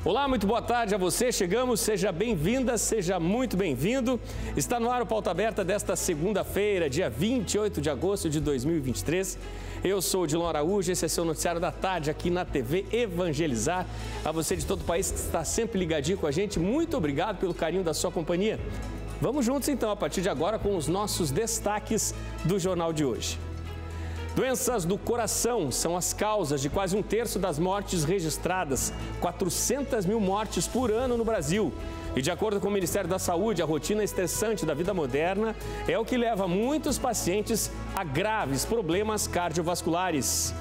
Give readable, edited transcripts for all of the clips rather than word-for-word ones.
Olá, muito boa tarde a você. Chegamos, seja bem-vinda, seja muito bem-vindo. Está no ar o Pauta Aberta desta segunda-feira, dia 28 de agosto de 2023. Eu sou o Dilon Araújo, esse é seu noticiário da tarde aqui na TV Evangelizar. A você de todo o país que está sempre ligadinho com a gente, muito obrigado pelo carinho da sua companhia. Vamos juntos então, a partir de agora, com os nossos destaques do jornal de hoje. Doenças do coração são as causas de quase um terço das mortes registradas, 400 mil mortes por ano no Brasil. E de acordo com o Ministério da Saúde, a rotina estressante da vida moderna é o que leva muitos pacientes a graves problemas cardiovasculares.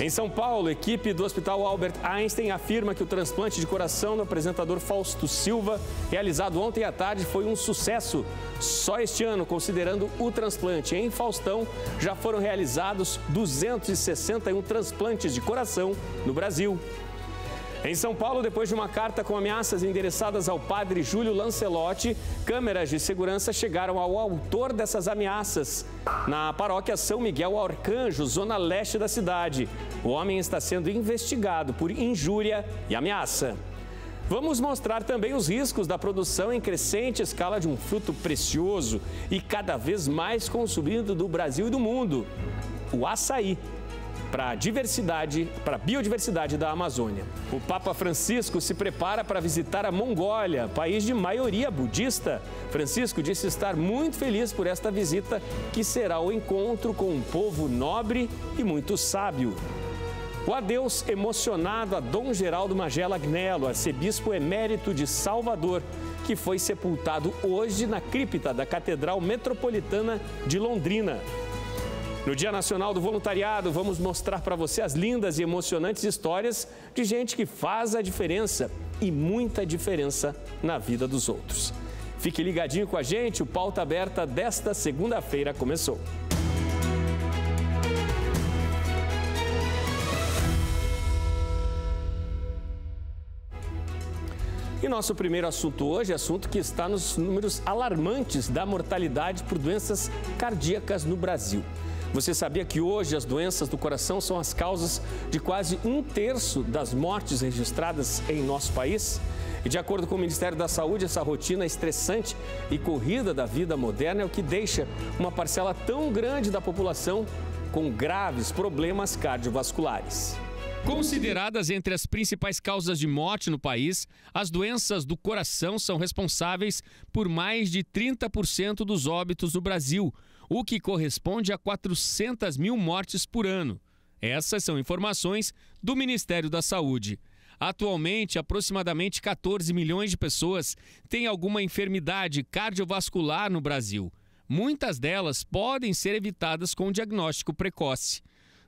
Em São Paulo, a equipe do Hospital Albert Einstein afirma que o transplante de coração do apresentador Fausto Silva, realizado ontem à tarde, foi um sucesso. Só este ano, considerando o transplante em Faustão, já foram realizados 261 transplantes de coração no Brasil. Em São Paulo, depois de uma carta com ameaças endereçadas ao padre Júlio Lancelotti, câmeras de segurança chegaram ao autor dessas ameaças na paróquia São Miguel Arcanjo, zona leste da cidade. O homem está sendo investigado por injúria e ameaça. Vamos mostrar também os riscos da produção em crescente escala de um fruto precioso e cada vez mais consumido do Brasil e do mundo, o açaí, para a biodiversidade da Amazônia. O Papa Francisco se prepara para visitar a Mongólia, país de maioria budista. Francisco disse estar muito feliz por esta visita, que será o encontro com um povo nobre e muito sábio. O adeus emocionado a Dom Geraldo Magela Agnello, arcebispo emérito de Salvador, que foi sepultado hoje na cripta da Catedral Metropolitana de Londrina. No Dia Nacional do Voluntariado, vamos mostrar para você as lindas e emocionantes histórias de gente que faz a diferença e muita diferença na vida dos outros. Fique ligadinho com a gente, o Pauta Aberta desta segunda-feira começou. E nosso primeiro assunto hoje é assunto que está nos números alarmantes da mortalidade por doenças cardíacas no Brasil. Você sabia que hoje as doenças do coração são as causas de quase um terço das mortes registradas em nosso país? E de acordo com o Ministério da Saúde, essa rotina estressante e corrida da vida moderna é o que deixa uma parcela tão grande da população com graves problemas cardiovasculares. Consideradas entre as principais causas de morte no país, as doenças do coração são responsáveis por mais de 30% dos óbitos no Brasil, o que corresponde a 400 mil mortes por ano. Essas são informações do Ministério da Saúde. Atualmente, aproximadamente 14 milhões de pessoas têm alguma enfermidade cardiovascular no Brasil. Muitas delas podem ser evitadas com diagnóstico precoce.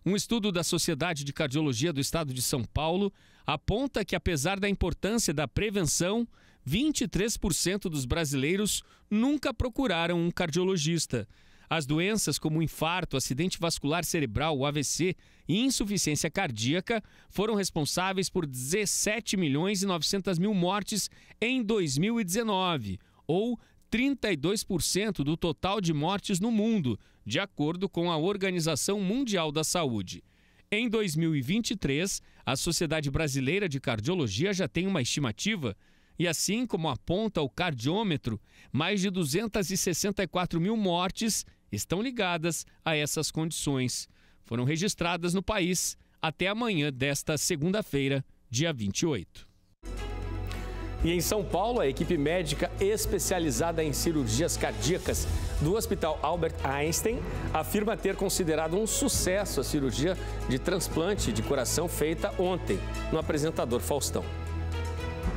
Um estudo da Sociedade de Cardiologia do Estado de São Paulo aponta que, apesar da importância da prevenção, 23% dos brasileiros nunca procuraram um cardiologista. As doenças como infarto, acidente vascular cerebral, o AVC e insuficiência cardíaca foram responsáveis por 17 milhões e 900 mil mortes em 2019, ou 32% do total de mortes no mundo, de acordo com a Organização Mundial da Saúde. Em 2023, a Sociedade Brasileira de Cardiologia já tem uma estimativa e, assim como aponta o cardiômetro, mais de 264 mil mortes estão ligadas a essas condições. Foram registradas no país até amanhã desta segunda-feira, dia 28. E em São Paulo, a equipe médica especializada em cirurgias cardíacas do Hospital Albert Einstein afirma ter considerado um sucesso a cirurgia de transplante de coração feita ontem no apresentador Faustão.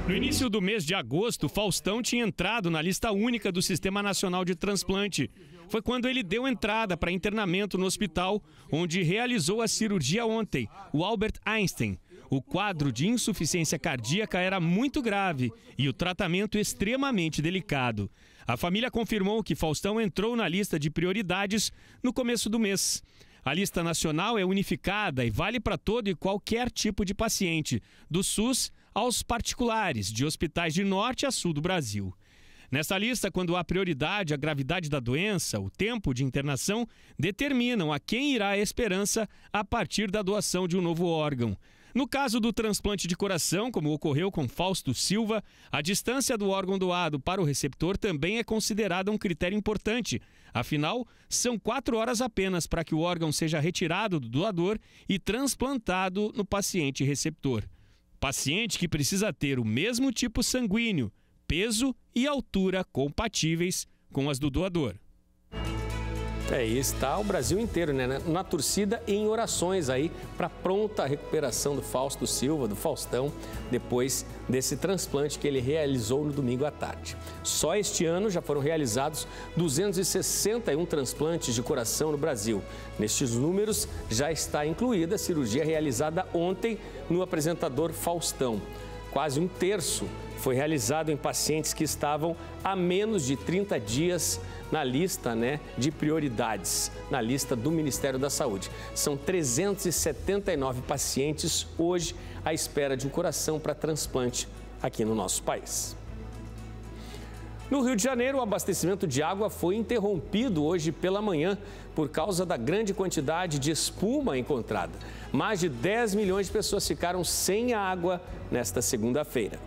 No início do mês de agosto, Faustão tinha entrado na lista única do Sistema Nacional de Transplante. Foi quando ele deu entrada para internamento no hospital, onde realizou a cirurgia ontem, o Albert Einstein. O quadro de insuficiência cardíaca era muito grave e o tratamento extremamente delicado. A família confirmou que Faustão entrou na lista de prioridades no começo do mês. A lista nacional é unificada e vale para todo e qualquer tipo de paciente, do SUS aos particulares, de hospitais de norte a sul do Brasil. Nessa lista, quando há prioridade, a gravidade da doença, o tempo de internação, determinam a quem irá a esperança a partir da doação de um novo órgão. No caso do transplante de coração, como ocorreu com Fausto Silva, a distância do órgão doado para o receptor também é considerada um critério importante. Afinal, são 4 horas apenas para que o órgão seja retirado do doador e transplantado no paciente receptor. Paciente que precisa ter o mesmo tipo sanguíneo, peso e altura compatíveis com as do doador. E está o Brasil inteiro, né? Na torcida e em orações aí para pronta recuperação do Fausto Silva, do Faustão, depois desse transplante que ele realizou no domingo à tarde. Só este ano já foram realizados 261 transplantes de coração no Brasil. Nestes números já está incluída a cirurgia realizada ontem no apresentador Faustão. Quase um terço foi realizado em pacientes que estavam há menos de 30 dias na lista, de prioridades, na lista do Ministério da Saúde. São 379 pacientes hoje à espera de um coração para transplante aqui no nosso país. No Rio de Janeiro, o abastecimento de água foi interrompido hoje pela manhã por causa da grande quantidade de espuma encontrada. Mais de 10 milhões de pessoas ficaram sem água nesta segunda-feira.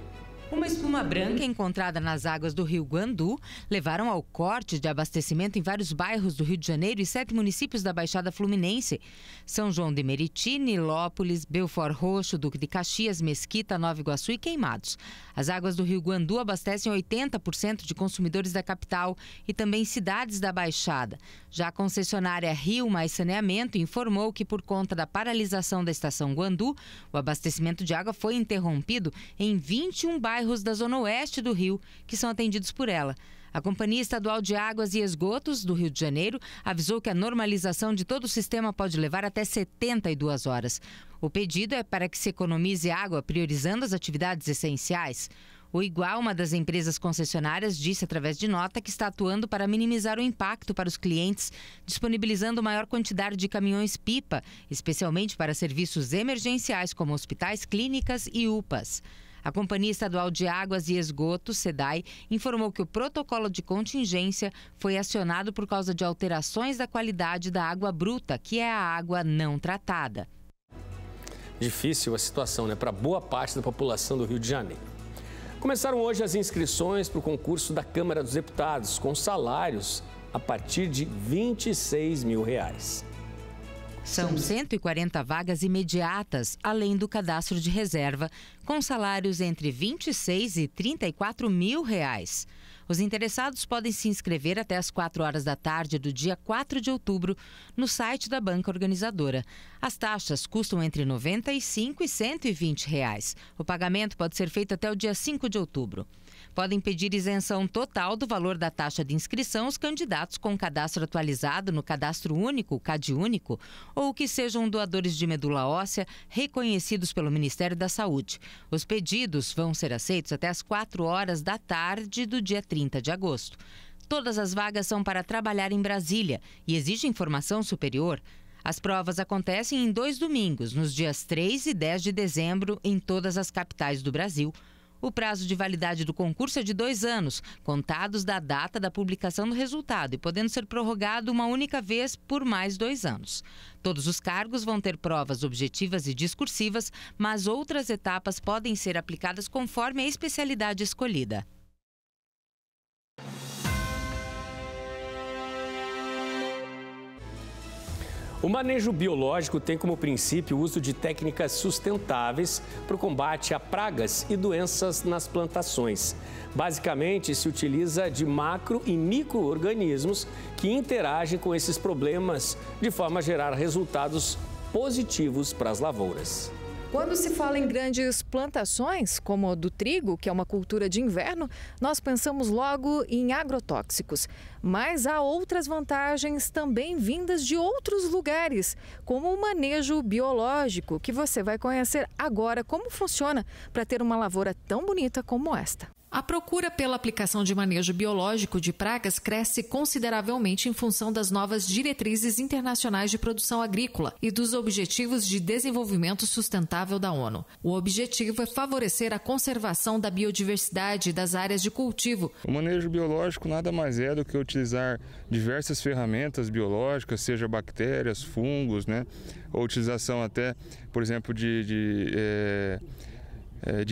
Uma espuma branca encontrada nas águas do rio Guandu levaram ao corte de abastecimento em vários bairros do Rio de Janeiro e 7 municípios da Baixada Fluminense. São João de Meriti, Nilópolis, Belford Roxo, Duque de Caxias, Mesquita, Nova Iguaçu e Queimados. As águas do rio Guandu abastecem 80% de consumidores da capital e também cidades da Baixada. Já a concessionária Rio Mais Saneamento informou que, por conta da paralisação da estação Guandu, o abastecimento de água foi interrompido em 21 bairros da zona oeste do Rio, que são atendidos por ela. A Companhia Estadual de Águas e Esgotos do Rio de Janeiro avisou que a normalização de todo o sistema pode levar até 72 horas. O pedido é para que se economize água, priorizando as atividades essenciais. O Igual, uma das empresas concessionárias, disse através de nota que está atuando para minimizar o impacto para os clientes, disponibilizando maior quantidade de caminhões-pipa, especialmente para serviços emergenciais como hospitais, clínicas e UPAs. A Companhia Estadual de Águas e Esgotos, SEDAI, informou que o protocolo de contingência foi acionado por causa de alterações da qualidade da água bruta, que é a água não tratada. Difícil a situação, para boa parte da população do Rio de Janeiro. Começaram hoje as inscrições para o concurso da Câmara dos Deputados, com salários a partir de R$ 26 mil. São 140 vagas imediatas, além do cadastro de reserva, com salários entre R$ 26 e R$ 34 mil. Os interessados podem se inscrever até às 4 horas da tarde do dia 4 de outubro no site da banca organizadora. As taxas custam entre R$ 95 e R$ 120. O pagamento pode ser feito até o dia 5 de outubro. Podem pedir isenção total do valor da taxa de inscrição os candidatos com cadastro atualizado no Cadastro Único, CadÚnico, ou que sejam doadores de medula óssea reconhecidos pelo Ministério da Saúde. Os pedidos vão ser aceitos até às 4 horas da tarde do dia 30 de agosto. Todas as vagas são para trabalhar em Brasília e exigem formação superior. As provas acontecem em 2 domingos, nos dias 3 e 10 de dezembro, em todas as capitais do Brasil. O prazo de validade do concurso é de 2 anos, contados da data da publicação do resultado e podendo ser prorrogado uma única vez por mais 2 anos. Todos os cargos vão ter provas objetivas e discursivas, mas outras etapas podem ser aplicadas conforme a especialidade escolhida. O manejo biológico tem como princípio o uso de técnicas sustentáveis para o combate a pragas e doenças nas plantações. Basicamente, se utiliza de macro e micro-organismos que interagem com esses problemas de forma a gerar resultados positivos para as lavouras. Quando se fala em grandes plantações, como a do trigo, que é uma cultura de inverno, nós pensamos logo em agrotóxicos. Mas há outras vantagens também vindas de outros lugares, como o manejo biológico, que você vai conhecer agora como funciona para ter uma lavoura tão bonita como esta. A procura pela aplicação de manejo biológico de pragas cresce consideravelmente em função das novas diretrizes internacionais de produção agrícola e dos Objetivos de Desenvolvimento Sustentável da ONU. O objetivo é favorecer a conservação da biodiversidade das áreas de cultivo. O manejo biológico nada mais é do que utilizar diversas ferramentas biológicas, seja bactérias, fungos, né? Ou utilização até, por exemplo, de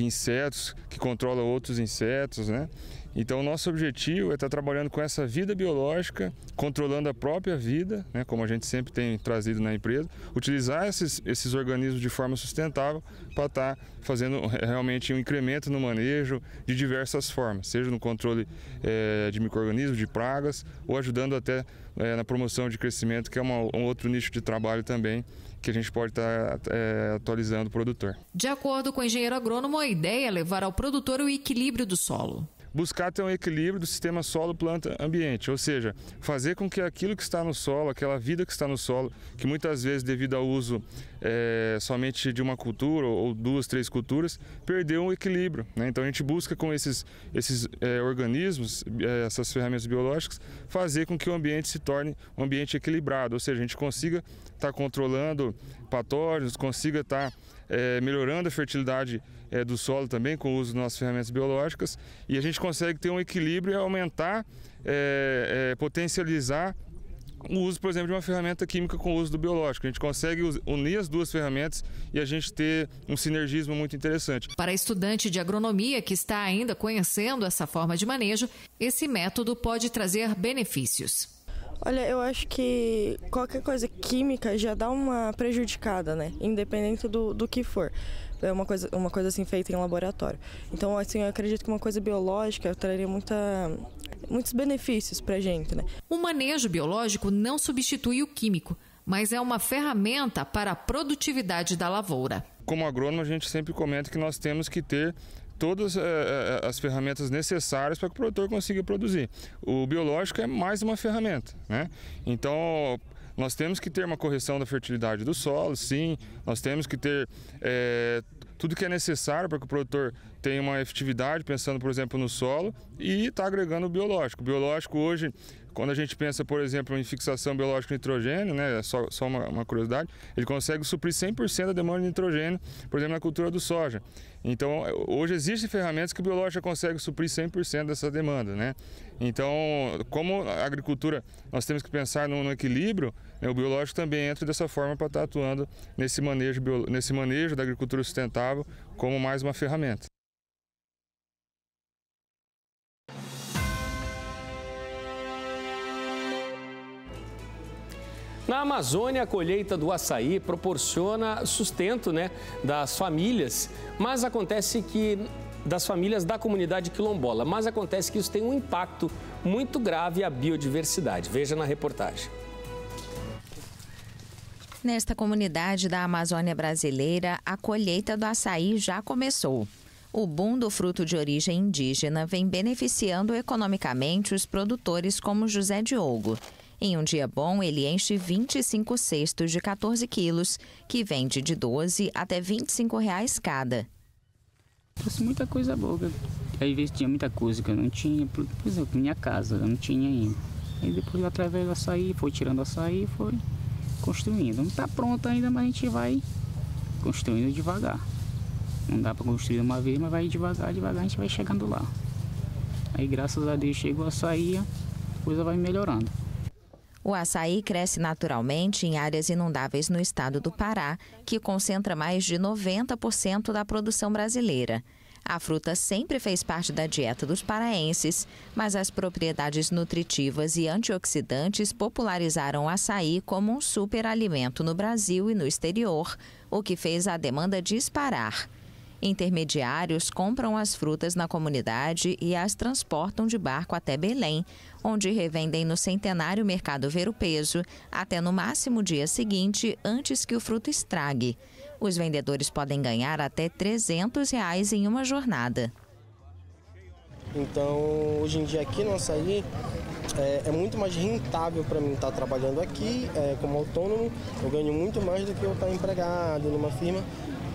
insetos que controlam outros insetos, né? Então, o nosso objetivo é estar trabalhando com essa vida biológica, controlando a própria vida, né? Como a gente sempre tem trazido na empresa, utilizar esses organismos de forma sustentável para estar fazendo realmente um incremento no manejo de diversas formas, seja no controle de micro-organismos, de pragas, ou ajudando até na promoção de crescimento, que é um outro nicho de trabalho também, que a gente pode estar atualizando o produtor. De acordo com o engenheiro agrônomo, a ideia é levar ao produtor o equilíbrio do solo. Buscar ter um equilíbrio do sistema solo-planta-ambiente, ou seja, fazer com que aquilo que está no solo, aquela vida que está no solo, que muitas vezes devido ao uso somente de uma cultura ou 2, 3 culturas, perdeu o equilíbrio, né? Então a gente busca com esses organismos, essas ferramentas biológicas, fazer com que o ambiente se torne um ambiente equilibrado, ou seja, a gente consiga estar controlando patógenos, consiga estar melhorando a fertilidade do solo também com o uso das nossas ferramentas biológicas, e a gente consegue ter um equilíbrio e aumentar, potencializar o uso, por exemplo, de uma ferramenta química com o uso do biológico. A gente consegue unir as duas ferramentas e a gente ter um sinergismo muito interessante. Para a estudante de agronomia que está ainda conhecendo essa forma de manejo, esse método pode trazer benefícios. Olha, eu acho que qualquer coisa química já dá uma prejudicada, né? Independente do que for. É uma coisa assim feita em laboratório. Então, assim, eu acredito que uma coisa biológica traria muitos benefícios para a gente, né? O manejo biológico não substitui o químico, mas é uma ferramenta para a produtividade da lavoura. Como agrônomo, a gente sempre comenta que nós temos que ter todas as ferramentas necessárias para que o produtor consiga produzir. O biológico é mais uma ferramenta, né? Então, nós temos que ter uma correção da fertilidade do solo, sim. Nós temos que ter tudo que é necessário para que o produtor tenha uma efetividade, pensando, por exemplo, no solo, e está agregando o biológico. O biológico hoje, quando a gente pensa, por exemplo, em fixação biológica de nitrogênio, né, só uma curiosidade, ele consegue suprir 100% da demanda de nitrogênio, por exemplo, na cultura do soja. Então, hoje existem ferramentas que o biológico já consegue suprir 100% dessa demanda, né? Então, como a agricultura, nós temos que pensar no equilíbrio, né, o biológico também entra dessa forma para estar atuando nesse manejo da agricultura sustentável como mais uma ferramenta. Na Amazônia, a colheita do açaí proporciona sustento, né, das famílias, mas acontece que das famílias da comunidade quilombola, mas acontece que isso tem um impacto muito grave à biodiversidade. Veja na reportagem. Nesta comunidade da Amazônia brasileira, a colheita do açaí já começou. O boom do fruto de origem indígena vem beneficiando economicamente os produtores como José Diogo. Em um dia bom, ele enche 25 cestos de 14 quilos, que vende de 12 até R$25 cada. Trouxe muita coisa boa. Às vezes tinha muita coisa que eu não tinha, por exemplo, minha casa, eu não tinha ainda. Aí depois, através do açaí, foi tirando o açaí e foi construindo. Não está pronto ainda, mas a gente vai construindo devagar. Não dá para construir uma vez, mas vai devagar, a gente vai chegando lá. Aí, graças a Deus, chegou o açaí, a coisa vai melhorando. O açaí cresce naturalmente em áreas inundáveis no estado do Pará, que concentra mais de 90% da produção brasileira. A fruta sempre fez parte da dieta dos paraenses, mas as propriedades nutritivas e antioxidantes popularizaram o açaí como um superalimento no Brasil e no exterior, o que fez a demanda disparar. Intermediários compram as frutas na comunidade e as transportam de barco até Belém, onde revendem no centenário Mercado Ver-o-Peso até no máximo dia seguinte, antes que o fruto estrague. Os vendedores podem ganhar até R$300 em uma jornada. Então, hoje em dia aqui no açaí é muito mais rentável para mim estar trabalhando aqui como autônomo. Eu ganho muito mais do que eu estar empregado numa firma.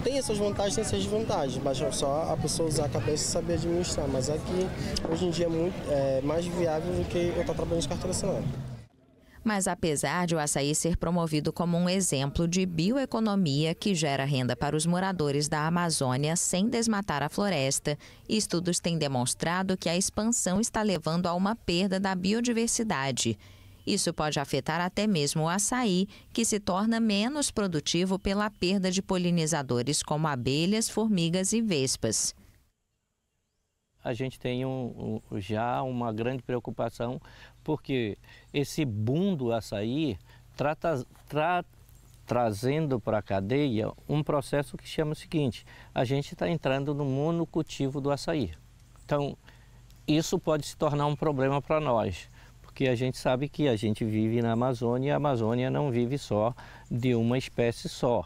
tem essas vantagens, tem essas desvantagens, mas só a pessoa usar a cabeça e saber administrar. Mas aqui, hoje em dia, é mais viável do que eu estar trabalhando de carteira assinada. Mas apesar de o açaí ser promovido como um exemplo de bioeconomia que gera renda para os moradores da Amazônia sem desmatar a floresta, estudos têm demonstrado que a expansão está levando a uma perda da biodiversidade. Isso pode afetar até mesmo o açaí, que se torna menos produtivo pela perda de polinizadores como abelhas, formigas e vespas. A gente tem já uma grande preocupação, porque esse boom do açaí trazendo para a cadeia um processo que chama o seguinte: a gente está entrando no monocultivo do açaí. Então, isso pode se tornar um problema para nós, porque a gente sabe que a gente vive na Amazônia e a Amazônia não vive só de uma espécie só.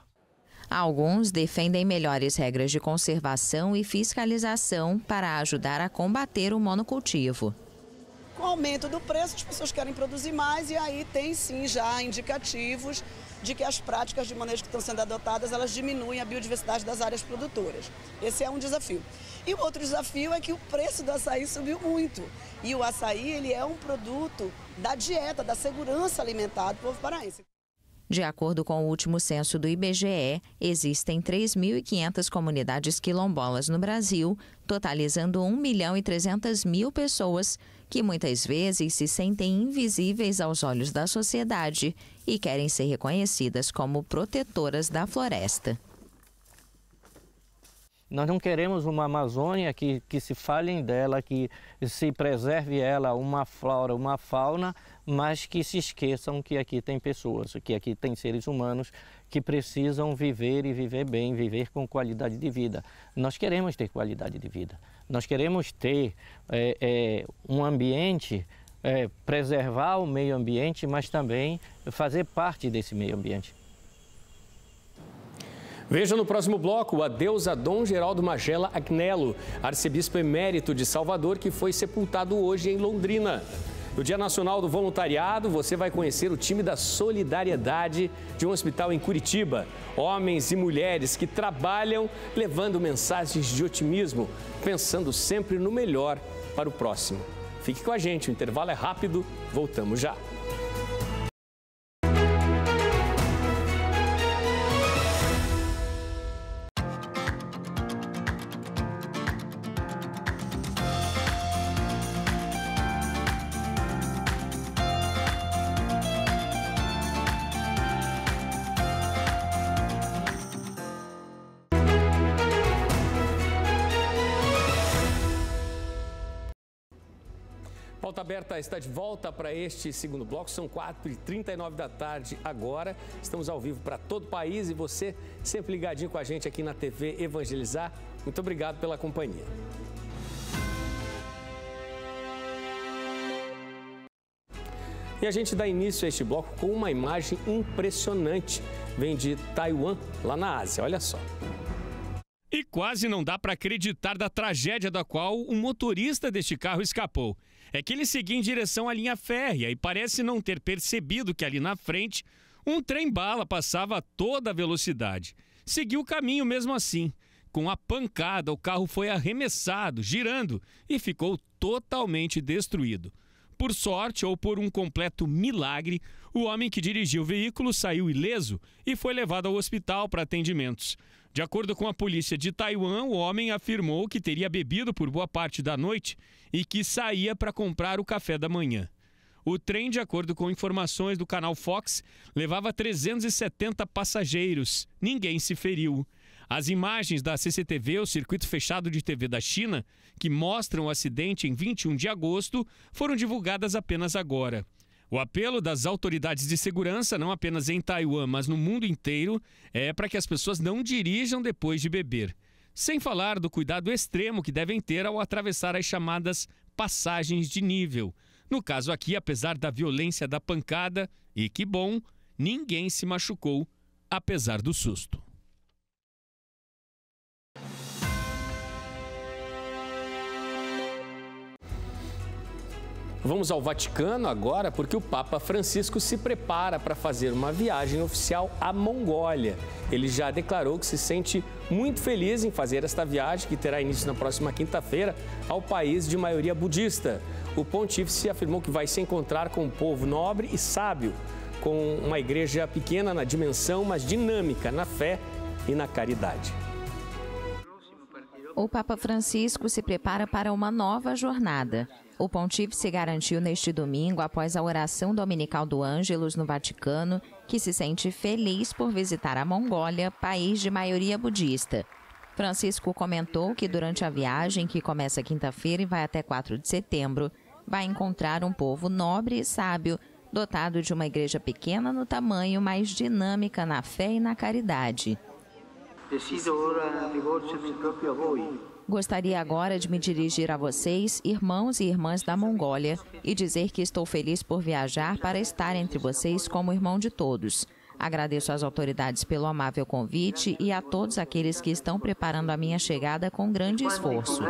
Alguns defendem melhores regras de conservação e fiscalização para ajudar a combater o monocultivo. Com o aumento do preço, as pessoas querem produzir mais e aí tem sim já indicativos de que as práticas de manejo que estão sendo adotadas, elas diminuem a biodiversidade das áreas produtoras. Esse é um desafio. E o outro desafio é que o preço do açaí subiu muito. E o açaí, ele é um produto da dieta, da segurança alimentar do povo paraense. De acordo com o último censo do IBGE, existem 3.500 comunidades quilombolas no Brasil, totalizando 1.300.000 pessoas, que muitas vezes se sentem invisíveis aos olhos da sociedade e querem ser reconhecidas como protetoras da floresta. Nós não queremos uma Amazônia que se falem dela, que se preserve ela, uma flora, uma fauna, mas que se esqueçam que aqui tem pessoas, que aqui tem seres humanos que precisam viver e viver bem, viver com qualidade de vida. Nós queremos ter qualidade de vida, nós queremos ter um ambiente, preservar o meio ambiente, mas também fazer parte desse meio ambiente. Veja no próximo bloco o adeus a Dom Geraldo Magela Agnello, arcebispo emérito de Salvador, que foi sepultado hoje em Londrina. No Dia Nacional do Voluntariado, você vai conhecer o time da solidariedade de um hospital em Curitiba. Homens e mulheres que trabalham levando mensagens de otimismo, pensando sempre no melhor para o próximo. Fique com a gente, o intervalo é rápido, voltamos já. Pauta Aberta está de volta para este segundo bloco, são 4h39 da tarde agora. Estamos ao vivo para todo o país e você sempre ligadinho com a gente aqui na TV Evangelizar. Muito obrigado pela companhia. E a gente dá início a este bloco com uma imagem impressionante. Vem de Taiwan, lá na Ásia, olha só. E quase não dá para acreditar da tragédia da qual o motorista deste carro escapou. É que ele seguia em direção à linha férrea e parece não ter percebido que ali na frente um trem-bala passava a toda velocidade. Seguiu o caminho mesmo assim. Com a pancada, o carro foi arremessado, girando e ficou totalmente destruído. Por sorte ou por um completo milagre, o homem que dirigia o veículo saiu ileso e foi levado ao hospital para atendimentos. De acordo com a polícia de Taiwan, o homem afirmou que teria bebido por boa parte da noite e que saía para comprar o café da manhã. O trem, de acordo com informações do canal Fox, levava 370 passageiros. Ninguém se feriu. As imagens da CCTV, o circuito fechado de TV da China, que mostram o acidente em 21 de agosto, foram divulgadas apenas agora. O apelo das autoridades de segurança, não apenas em Taiwan, mas no mundo inteiro, é para que as pessoas não dirijam depois de beber. Sem falar do cuidado extremo que devem ter ao atravessar as chamadas passagens de nível. No caso aqui, apesar da violência da pancada, e que bom, ninguém se machucou, apesar do susto. Vamos ao Vaticano agora, porque o Papa Francisco se prepara para fazer uma viagem oficial à Mongólia. Ele já declarou que se sente muito feliz em fazer esta viagem, que terá início na próxima quinta-feira, ao país de maioria budista. O pontífice afirmou que vai se encontrar com um povo nobre e sábio, com uma igreja pequena na dimensão, mas dinâmica na fé e na caridade. O Papa Francisco se prepara para uma nova jornada. O pontífice garantiu neste domingo, após a oração dominical do Ângelus no Vaticano, que se sente feliz por visitar a Mongólia, país de maioria budista. Francisco comentou que durante a viagem, que começa quinta-feira e vai até 4 de setembro, vai encontrar um povo nobre e sábio, dotado de uma igreja pequena no tamanho, mas dinâmica na fé e na caridade. Gostaria agora de me dirigir a vocês, irmãos e irmãs da Mongólia, e dizer que estou feliz por viajar para estar entre vocês como irmão de todos. Agradeço às autoridades pelo amável convite e a todos aqueles que estão preparando a minha chegada com grande esforço.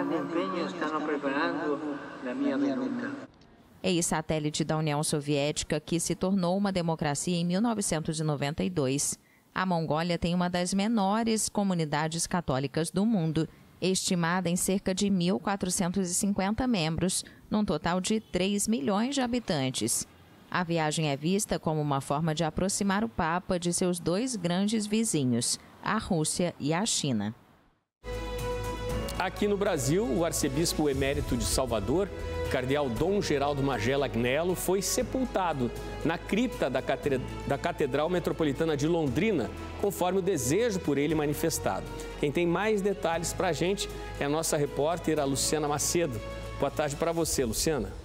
Ex-satélite da União Soviética, que se tornou uma democracia em 1992, a Mongólia tem uma das menores comunidades católicas do mundo, estimada em cerca de 1.450 membros, num total de 3 milhões de habitantes. A viagem é vista como uma forma de aproximar o Papa de seus dois grandes vizinhos, a Rússia e a China. Aqui no Brasil, o arcebispo emérito de Salvador, cardeal Dom Geraldo Magela Agnello, foi sepultado na cripta da Catedral Metropolitana de Londrina, conforme o desejo por ele manifestado. Quem tem mais detalhes para a gente é a nossa repórter, a Luciana Macedo. Boa tarde para você, Luciana.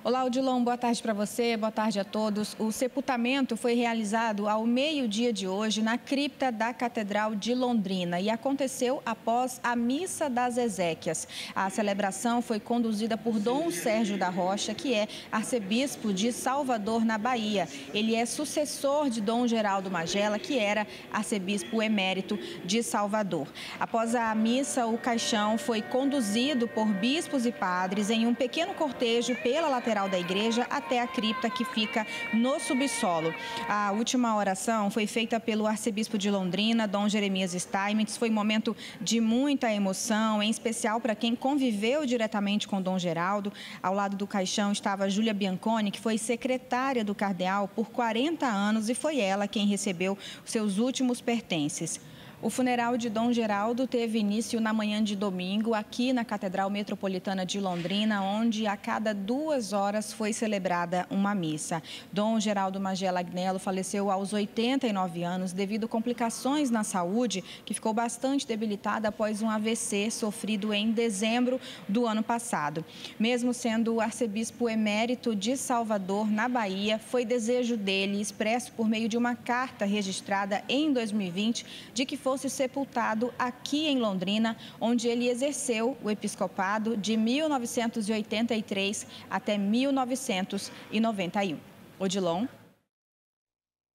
Olá, Odilon, boa tarde para você, boa tarde a todos. O sepultamento foi realizado ao meio-dia de hoje na cripta da Catedral de Londrina e aconteceu após a Missa das Exéquias. A celebração foi conduzida por Dom Sérgio da Rocha, que é arcebispo de Salvador, na Bahia. Ele é sucessor de Dom Geraldo Magela, que era arcebispo emérito de Salvador. Após a missa, o caixão foi conduzido por bispos e padres em um pequeno cortejo pela lateral da igreja até a cripta, que fica no subsolo. A última oração foi feita pelo arcebispo de Londrina, Dom Jeremias Steinmetz. Foi um momento de muita emoção, em especial para quem conviveu diretamente com Dom Geraldo. Ao lado do caixão estava Júlia Bianconi, que foi secretária do cardeal por 40 anos e foi ela quem recebeu seus últimos pertences. O funeral de Dom Geraldo teve início na manhã de domingo, aqui na Catedral Metropolitana de Londrina, onde a cada 2 horas foi celebrada uma missa. Dom Geraldo Magela Agnello faleceu aos 89 anos devido a complicações na saúde, que ficou bastante debilitada após um AVC sofrido em dezembro do ano passado. Mesmo sendo arcebispo emérito de Salvador, na Bahia, foi desejo dele, expresso por meio de uma carta registrada em 2020, de que fosse sepultado aqui em Londrina, onde ele exerceu o episcopado de 1983 até 1991. Odilon.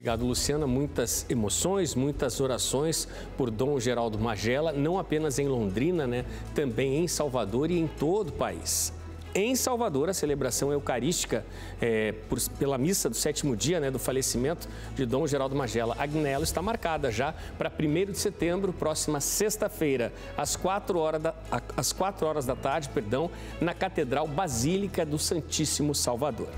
Obrigado, Luciana. Muitas emoções, muitas orações por Dom Geraldo Magela, não apenas em Londrina, né? Também em Salvador e em todo o país. Em Salvador, a celebração eucarística pela missa do 7º dia, né, do falecimento de Dom Geraldo Magela Agnello está marcada já para 1º de setembro, próxima sexta-feira, às 4 horas da tarde, na Catedral Basílica do Santíssimo Salvador.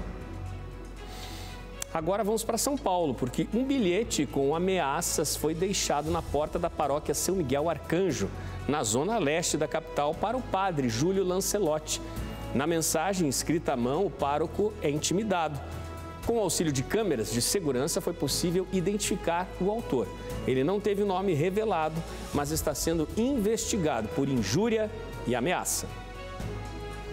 Agora vamos para São Paulo, porque um bilhete com ameaças foi deixado na porta da paróquia São Miguel Arcanjo, na zona leste da capital, para o padre Júlio Lancelotti. Na mensagem escrita à mão, o pároco é intimidado. Com o auxílio de câmeras de segurança, foi possível identificar o autor. Ele não teve o nome revelado, mas está sendo investigado por injúria e ameaça.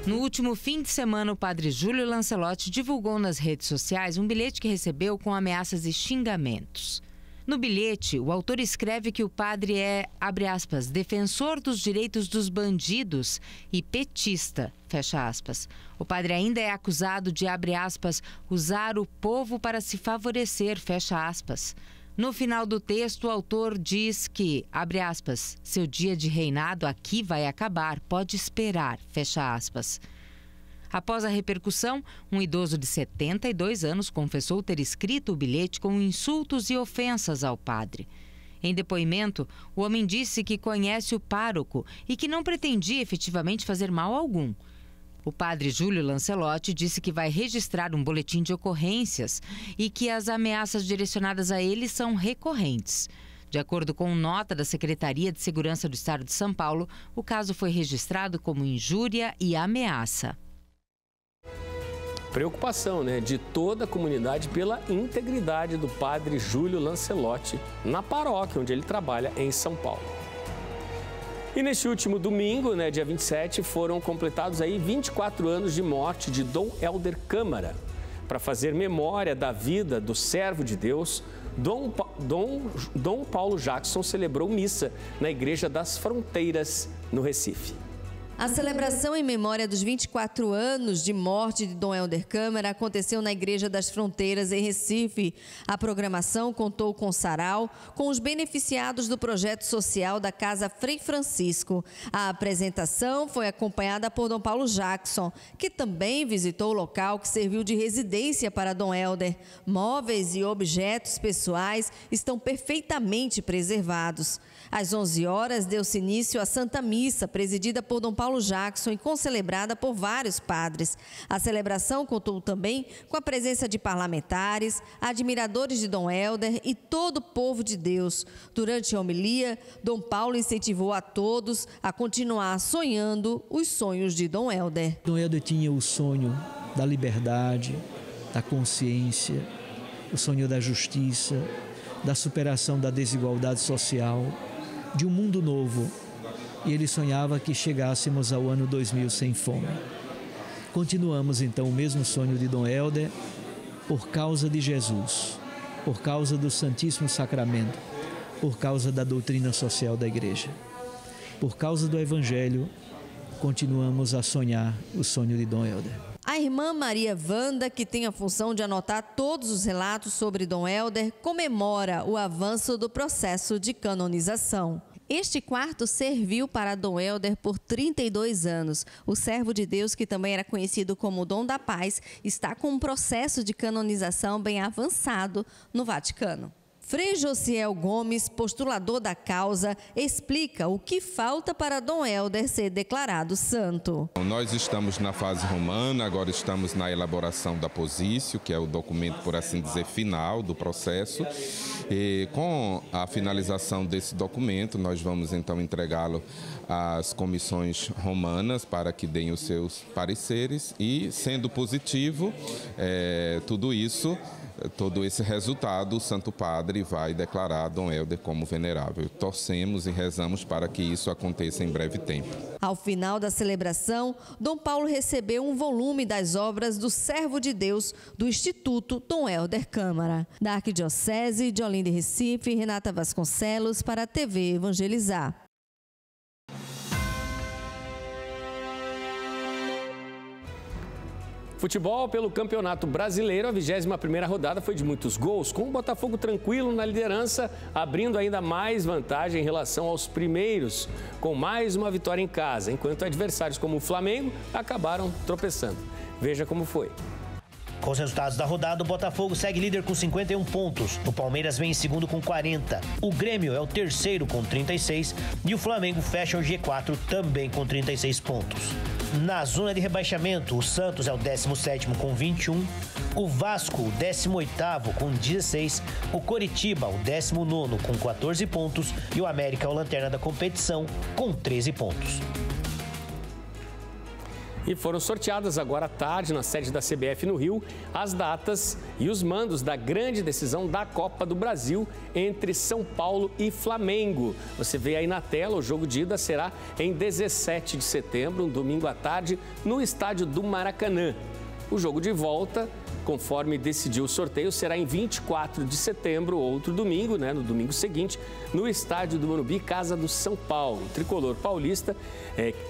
No último fim de semana, o padre Júlio Lancelotti divulgou nas redes sociais um bilhete que recebeu com ameaças e xingamentos. No bilhete, o autor escreve que o padre é, abre aspas, defensor dos direitos dos bandidos e petista, fecha aspas. O padre ainda é acusado de, abre aspas, usar o povo para se favorecer, fecha aspas. No final do texto, o autor diz que, abre aspas, seu dia de reinado aqui vai acabar, pode esperar, fecha aspas. Após a repercussão, um idoso de 72 anos confessou ter escrito o bilhete com insultos e ofensas ao padre. Em depoimento, o homem disse que conhece o pároco e que não pretendia efetivamente fazer mal algum. O padre Júlio Lancelotti disse que vai registrar um boletim de ocorrências e que as ameaças direcionadas a ele são recorrentes. De acordo com nota da Secretaria de Segurança do Estado de São Paulo, o caso foi registrado como injúria e ameaça. Preocupação, de toda a comunidade pela integridade do padre Júlio Lancelotti na paróquia onde ele trabalha em São Paulo. E neste último domingo, dia 27, foram completados 24 anos de morte de Dom Helder Câmara. Para fazer memória da vida do servo de Deus, Dom Paulo Jackson celebrou missa na Igreja das Fronteiras, no Recife. A celebração em memória dos 24 anos de morte de Dom Helder Câmara aconteceu na Igreja das Fronteiras, em Recife. A programação contou com sarau, com os beneficiados do projeto social da Casa Frei Francisco. A apresentação foi acompanhada por Dom Paulo Jackson, que também visitou o local que serviu de residência para Dom Helder. Móveis e objetos pessoais estão perfeitamente preservados. Às 11 horas, deu-se início à Santa Missa, presidida por Dom Paulo Jackson e concelebrada por vários padres. A celebração contou também com a presença de parlamentares, admiradores de Dom Helder e todo o povo de Deus. Durante a homilia, Dom Paulo incentivou a todos a continuar sonhando os sonhos de Dom Helder. Dom Helder tinha o sonho da liberdade, da consciência, o sonho da justiça, da superação da desigualdade social, de um mundo novo, e ele sonhava que chegássemos ao ano 2000 sem fome. Continuamos então o mesmo sonho de Dom Helder por causa de Jesus, por causa do Santíssimo Sacramento, por causa da doutrina social da Igreja. Por causa do Evangelho, continuamos a sonhar o sonho de Dom Helder. A irmã Maria Wanda, que tem a função de anotar todos os relatos sobre Dom Helder, comemora o avanço do processo de canonização. Este quarto serviu para Dom Helder por 32 anos. O servo de Deus, que também era conhecido como Dom da Paz, está com um processo de canonização bem avançado no Vaticano. Frei Josiel Gomes, postulador da causa, explica o que falta para Dom Helder ser declarado santo. Nós estamos na fase romana, agora estamos na elaboração da posício, que é o documento, por assim dizer, final do processo. E com a finalização desse documento, nós vamos então entregá-lo às comissões romanas para que deem os seus pareceres e, sendo positivo, tudo isso, todo esse resultado, o Santo Padre vai declarar Dom Helder como venerável. Torcemos e rezamos para que isso aconteça em breve tempo. Ao final da celebração, Dom Paulo recebeu um volume das obras do servo de Deus do Instituto Dom Helder Câmara. Da Arquidiocese de Olinda e Recife, Renata Vasconcelos para a TV Evangelizar. Futebol pelo Campeonato Brasileiro, a 21ª rodada foi de muitos gols, com o Botafogo tranquilo na liderança, abrindo ainda mais vantagem em relação aos primeiros, com mais uma vitória em casa, enquanto adversários como o Flamengo acabaram tropeçando. Veja como foi. Com os resultados da rodada, o Botafogo segue líder com 51 pontos. O Palmeiras vem em segundo com 40. O Grêmio é o terceiro com 36 e o Flamengo fecha o G4 também com 36 pontos. Na zona de rebaixamento, o Santos é o 17º com 21, o Vasco o 18º com 16, o Coritiba o 19º com 14 pontos e o América é o lanterna da competição com 13 pontos. E foram sorteadas agora à tarde, na sede da CBF no Rio, as datas e os mandos da grande decisão da Copa do Brasil entre São Paulo e Flamengo. Você vê aí na tela, o jogo de ida será em 17 de setembro, um domingo à tarde, no estádio do Maracanã. O jogo de volta Conforme decidiu o sorteio, será em 24 de setembro, outro domingo, né, no domingo seguinte, no estádio do Morumbi, Casa do São Paulo. O tricolor paulista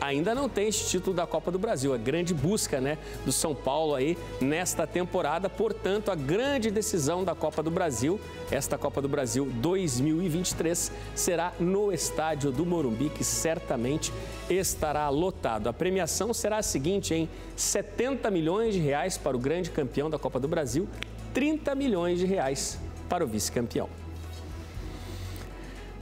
ainda não tem esse título da Copa do Brasil. A grande busca, né, do São Paulo aí nesta temporada. Portanto, a grande decisão da Copa do Brasil, esta Copa do Brasil 2023, será no estádio do Morumbi, que certamente estará lotado. A premiação será a seguinte, hein? 70 milhões de reais para o grande campeão da Copa do Brasil, 30 milhões de reais para o vice-campeão.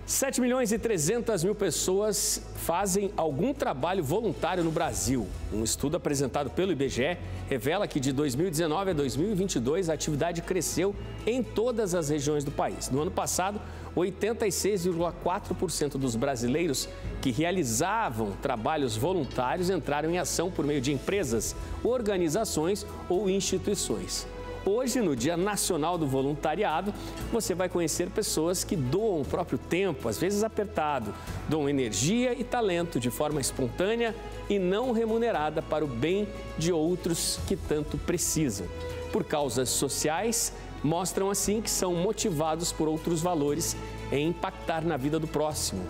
7 milhões e 300 mil pessoas fazem algum trabalho voluntário no Brasil. Um estudo apresentado pelo IBGE revela que de 2019 a 2022 a atividade cresceu em todas as regiões do país. No ano passado, 86,4% dos brasileiros que realizavam trabalhos voluntários entraram em ação por meio de empresas, organizações ou instituições. Hoje, no Dia Nacional do Voluntariado, você vai conhecer pessoas que doam o próprio tempo, às vezes apertado, doam energia e talento de forma espontânea e não remunerada para o bem de outros que tanto precisam. Por causas sociais, mostram assim que são motivados por outros valores em impactar na vida do próximo.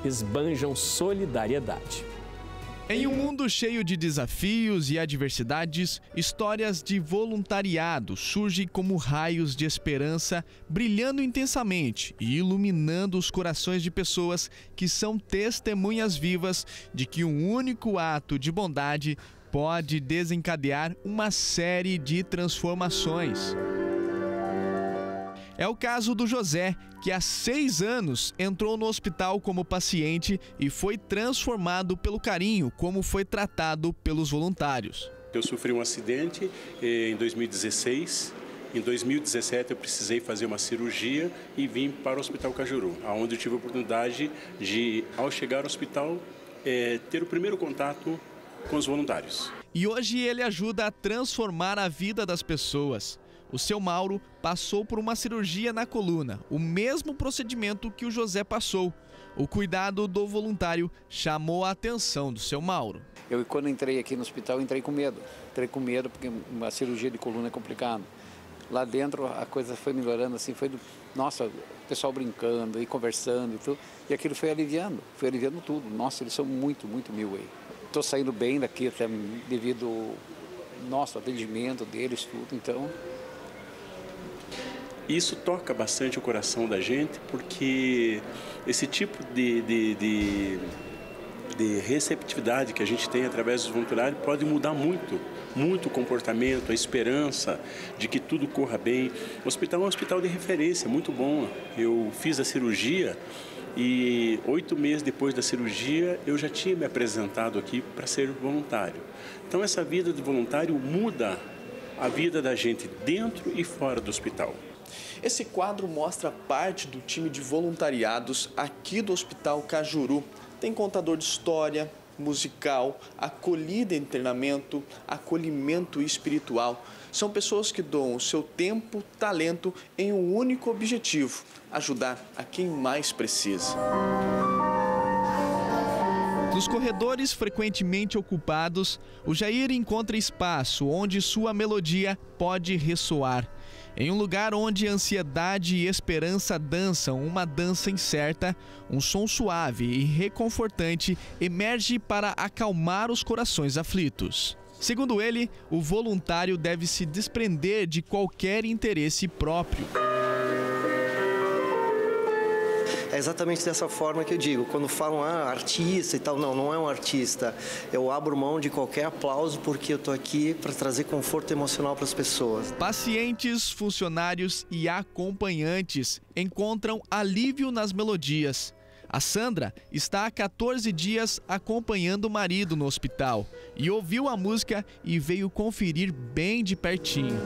Esbanjam solidariedade. Em um mundo cheio de desafios e adversidades, histórias de voluntariado surgem como raios de esperança, brilhando intensamente e iluminando os corações de pessoas que são testemunhas vivas de que um único ato de bondade pode desencadear uma série de transformações. É o caso do José, que há 6 anos entrou no hospital como paciente e foi transformado pelo carinho como foi tratado pelos voluntários. Eu sofri um acidente em 2016. Em 2017 eu precisei fazer uma cirurgia e vim para o Hospital Cajuru, onde eu tive a oportunidade de, ao chegar ao hospital, ter o primeiro contato com os voluntários. E hoje ele ajuda a transformar a vida das pessoas. O seu Mauro passou por uma cirurgia na coluna, o mesmo procedimento que o José passou. O cuidado do voluntário chamou a atenção do seu Mauro. Eu, quando entrei aqui no hospital, entrei com medo. Entrei com medo porque uma cirurgia de coluna é complicada. Lá dentro a coisa foi melhorando, assim, nossa, o pessoal brincando e conversando e tudo. E aquilo foi aliviando tudo. Nossa, eles são muito, muito mil aí. Estou saindo bem daqui até devido ao nosso atendimento deles, tudo, então... Isso toca bastante o coração da gente, porque esse tipo de receptividade que a gente tem através dos voluntários pode mudar muito o comportamento, a esperança de que tudo corra bem. O hospital é um hospital de referência, muito bom. Eu fiz a cirurgia e 8 meses depois da cirurgia eu já tinha me apresentado aqui para ser voluntário. Então essa vida de voluntário muda a vida da gente dentro e fora do hospital. Esse quadro mostra parte do time de voluntariados aqui do Hospital Cajuru. Tem contador de história, musical, acolhida em treinamento, acolhimento espiritual. São pessoas que doam o seu tempo, talento em um único objetivo: ajudar a quem mais precisa. Nos corredores frequentemente ocupados, o Jair encontra espaço onde sua melodia pode ressoar. Em um lugar onde ansiedade e esperança dançam uma dança incerta, um som suave e reconfortante emerge para acalmar os corações aflitos. Segundo ele, o voluntário deve se desprender de qualquer interesse próprio. É exatamente dessa forma que eu digo. Quando falam artista e tal, não é um artista. Eu abro mão de qualquer aplauso porque eu estou aqui para trazer conforto emocional para as pessoas. Pacientes, funcionários e acompanhantes encontram alívio nas melodias. A Sandra está há 14 dias acompanhando o marido no hospital e ouviu a música e veio conferir bem de pertinho.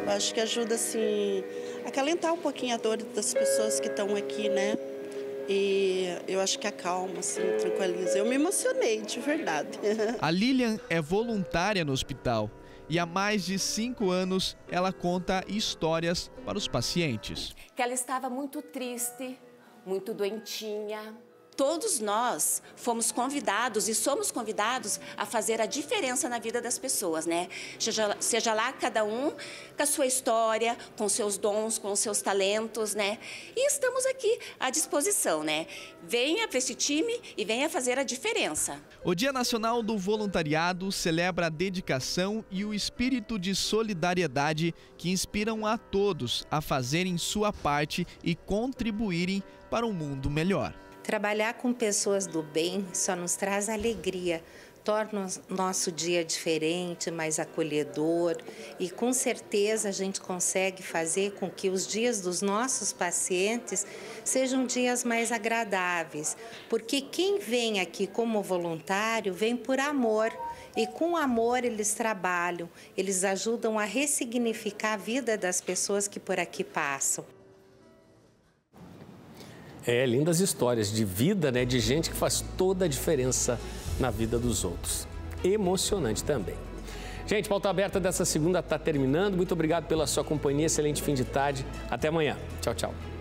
Eu acho que ajuda, assim, a acalentar um pouquinho a dor das pessoas que estão aqui, né? E eu acho que acalma, assim, tranquiliza. Eu me emocionei, de verdade. A Lilian é voluntária no hospital e há mais de 5 anos ela conta histórias para os pacientes. Que ela estava muito triste, muito doentinha, Todos nós fomos convidados e somos convidados a fazer a diferença na vida das pessoas, né? Seja lá cada um com a sua história, com seus dons, com os seus talentos, né? E estamos aqui à disposição, né? Venha para esse time e venha fazer a diferença. O Dia Nacional do Voluntariado celebra a dedicação e o espírito de solidariedade que inspiram a todos a fazerem sua parte e contribuírem para um mundo melhor. Trabalhar com pessoas do bem só nos traz alegria, torna o nosso dia diferente, mais acolhedor e com certeza a gente consegue fazer com que os dias dos nossos pacientes sejam dias mais agradáveis, porque quem vem aqui como voluntário vem por amor e com amor eles trabalham, eles ajudam a ressignificar a vida das pessoas que por aqui passam. Lindas histórias de vida, né, de gente que faz toda a diferença na vida dos outros. Emocionante também. Gente, Pauta Aberta dessa segunda está terminando. Muito obrigado pela sua companhia. Excelente fim de tarde. Até amanhã. Tchau, tchau.